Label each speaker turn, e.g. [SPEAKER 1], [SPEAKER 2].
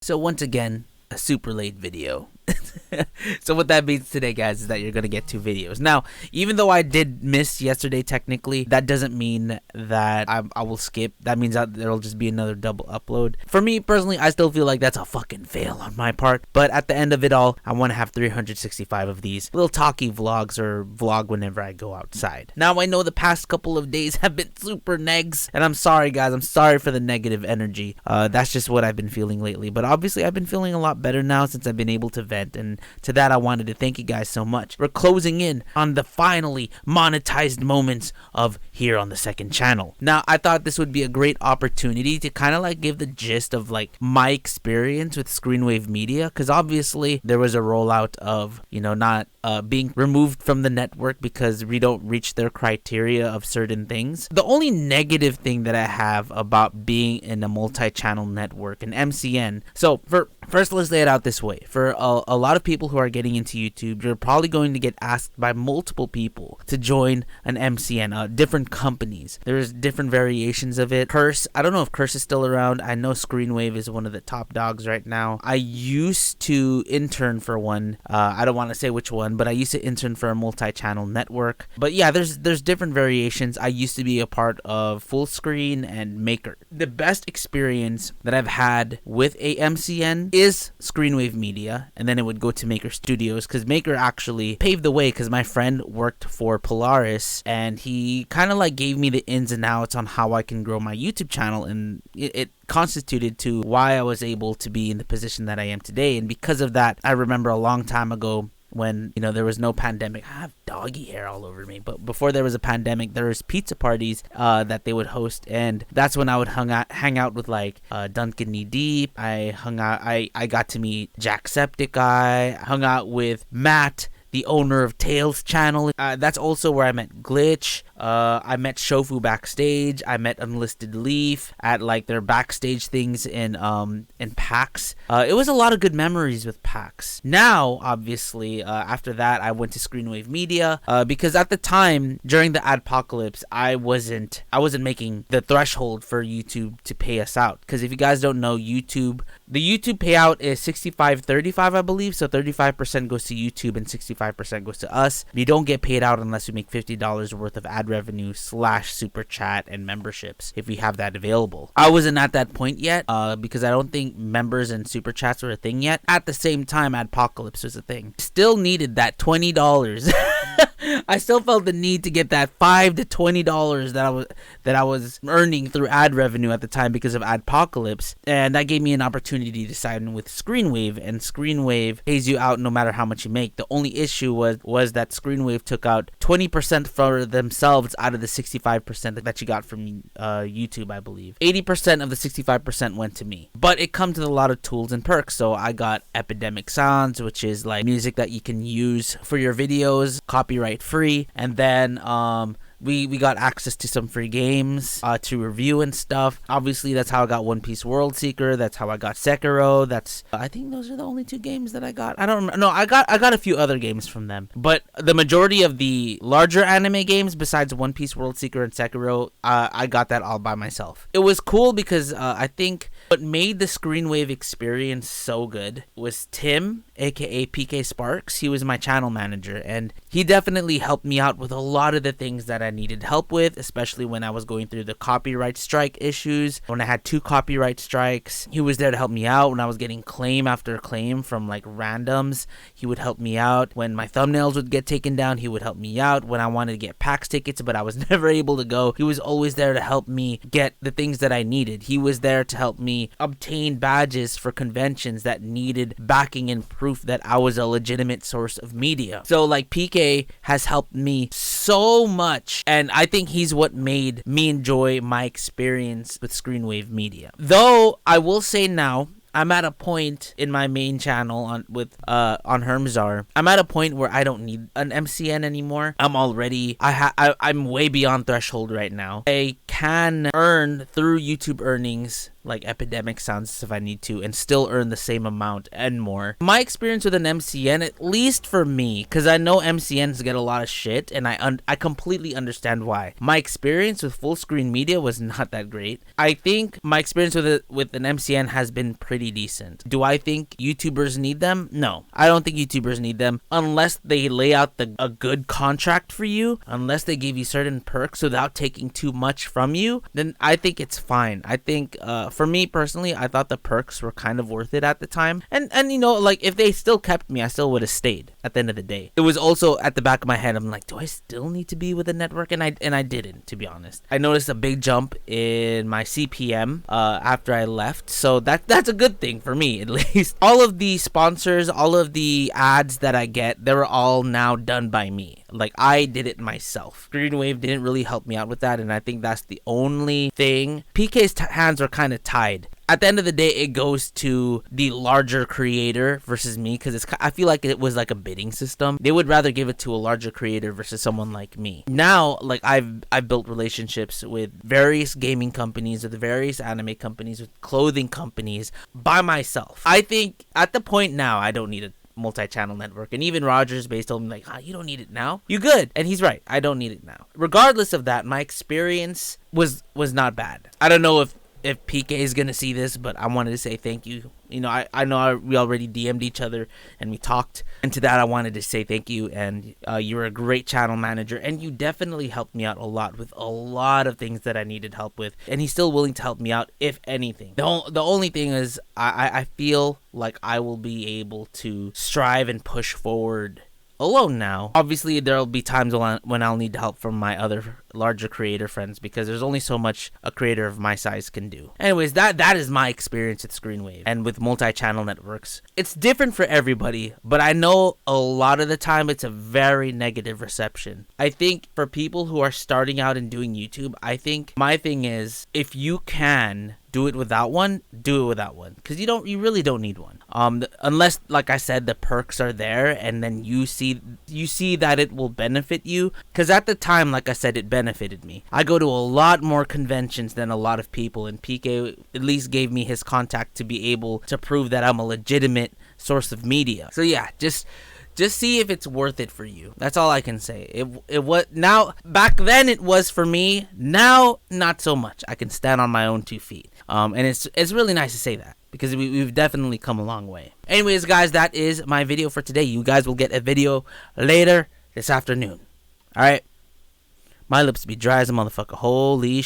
[SPEAKER 1] So once again, a super late video. So what that means today, guys, is that you're gonna get 2 videos. Now, even though I did miss yesterday technically, that doesn't mean that I will skip. That means that there'll just be another double upload. For me personally, I still feel like that's a fucking fail on my part. But at the end of it all, I want to have 365 of these little talkie vlogs or vlog whenever I go outside. Now, I know the past couple of days have been super negs, and I'm sorry, guys. I'm sorry for the negative energy. That's just what I've been feeling lately. But obviously, I've been feeling a lot better now since I've been able to vent, and to that I wanted to thank you guys so much. We're closing in on the finally monetized moments of here on the second channel. Now, I thought this would be a great opportunity to kind of like give the gist of like my experience with screenwave media, because obviously there was a rollout of, you know, not being removed from the network because we don't reach their criteria of certain things. The only negative thing that I have about being in a multi-channel network, an MCN, so first let's lay it out this way. For a lot of people who are getting into YouTube, you're probably going to get asked by multiple people to join an MCN, different companies. There's different variations of it. Curse, I don't know if Curse is still around. I know Screenwave is one of the top dogs right now. I used to intern for one. I don't want to say which one, but I used to intern for a multi-channel network. But yeah, there's different variations. I used to be a part of Full Screen and Maker. The best experience that I've had with a MCN is Screenwave Media, and then it would go to Maker Studios, because Maker actually paved the way, because my friend worked for Polaris, and he kind of like gave me the ins and outs on how I can grow my YouTube channel, and it constituted to why I was able to be in the position that I am today. And because of that, I remember a long time ago when, you know, there was no pandemic. I have doggy hair all over me, but before there was a pandemic, there was pizza parties that they would host, and that's when I would hang out with like Duncan Knee Deep. I got to meet Jacksepticeye. I hung out with Matt, the owner of Tails channel. That's also where I met Glitch. I met Shofu backstage. I met Unlisted Leaf at like their backstage things in PAX. It was a lot of good memories with PAX. Now, obviously, after that, I went to Screenwave Media because at the time during the adpocalypse, I wasn't making the threshold for YouTube to pay us out. Because if you guys don't know, the YouTube payout is 65-35, I believe. So 35% goes to YouTube and 65% goes to us. You don't get paid out unless we make $50 worth of ad revenue / super chat and memberships, if we have that available. I wasn't at that point yet because I don't think members and super chats were a thing yet. At the same time, adpocalypse was a thing. Still needed that $20. I still felt the need to get that $5 to $20 that I was earning through ad revenue at the time because of adpocalypse, and that gave me an opportunity to sign with Screenwave, and Screenwave pays you out no matter how much you make. The only issue was that Screenwave took out 20% for themselves out of the 65% that you got from YouTube, I believe. 80% of the 65% went to me, but it comes with a lot of tools and perks. So I got Epidemic Sounds, which is like music that you can use for your videos, copyright free, and then we got access to some free games to review and stuff. Obviously, that's how I got One Piece World Seeker. That's how I got Sekiro. I think those are the only 2 games that I got. I don't remember. No, I got a few other games from them, but the majority of the larger anime games, besides One Piece World Seeker and Sekiro, I got that all by myself. It was cool because I think what made the Screenwave experience so good was Tim, aka PK Sparks. He was my channel manager, and he definitely helped me out with a lot of the things that I needed help with, especially when I was going through the copyright strike issues. When I had 2 copyright strikes, he was there to help me out. When I was getting claim after claim from like randoms, he would help me out. When my thumbnails would get taken down, he would help me out. When I wanted to get PAX tickets but I was never able to go, he was always there to help me get the things that I needed. He was there to help me obtain badges for conventions that needed backing and proof that I was a legitimate source of media. So like PK has helped me so much, and I think he's what made me enjoy my experience with Screenwave Media. Though I will say now, I'm at a point in my main channel on HERM. I'm at a point where I don't need an MCN anymore. I'm way beyond threshold right now. I can earn through YouTube earnings like epidemic sounds if I need to and still earn the same amount and more. My experience with an MCN, at least for me, because I know MCNs get a lot of shit and I completely understand why. My experience with full screen media was not that great. I think my experience with an MCN has been pretty decent. Do I think YouTubers need them? No, I don't think YouTubers need them unless they lay out a good contract for you, unless they give you certain perks without taking too much from you. Then I think it's fine. I think for me personally, I thought the perks were kind of worth it at the time, and you know, like if they still kept me, I still would have stayed. At the end of the day, it was also at the back of my head, I'm like, do I still need to be with a network? And I didn't, to be honest. I noticed a big jump in my CPM after I left, so that's a good thing for me, at least. All of the sponsors, all of the ads that I get, they were all now done by me. Like, I did it myself. Screenwave didn't really help me out with that, and I think that's the only thing. PK's hands are kind of tied. At the end of the day, it goes to the larger creator versus me, because I feel like it was like a bidding system. They would rather give it to a larger creator versus someone like me. Now, like, I've built relationships with various gaming companies, with various anime companies, with clothing companies by myself. I think at the point now, I don't need a multi-channel network, and even Rogers based told me like, you don't need it now, you good. And he's right, I don't need it now. Regardless of that, my experience was not bad. I don't know if PK is gonna see this, but I wanted to say thank you. You know, I know we already DM'd each other and we talked, and to that I wanted to say thank you. And you're a great channel manager, and you definitely helped me out a lot with a lot of things that I needed help with, and he's still willing to help me out if anything. The only thing is I feel like I will be able to strive and push forward alone now. Obviously, there'll be times when I'll need help from my other larger creator friends, because there's only so much a creator of my size can do. Anyways, that is my experience at Screenwave and with multi-channel networks. It's different for everybody, but I know a lot of the time it's a very negative reception. I think for people who are starting out and doing YouTube, I think my thing is, if you can do it without one, do it without one, because you really don't need one. Unless, like I said, the perks are there, and then you see that it will benefit you. Because at the time, like I said, it benefited me. I go to a lot more conventions than a lot of people, and PK at least gave me his contact to be able to prove that I'm a legitimate source of media. So yeah, just see if it's worth it for you. That's all I can say. It was, now, back then it was for me. Now, not so much. I can stand on my own 2 feet. And it's really nice to say that, because we've definitely come a long way. Anyways, guys, that is my video for today. You guys will get a video later this afternoon. All right. My lips be dry as a motherfucker. Holy shit.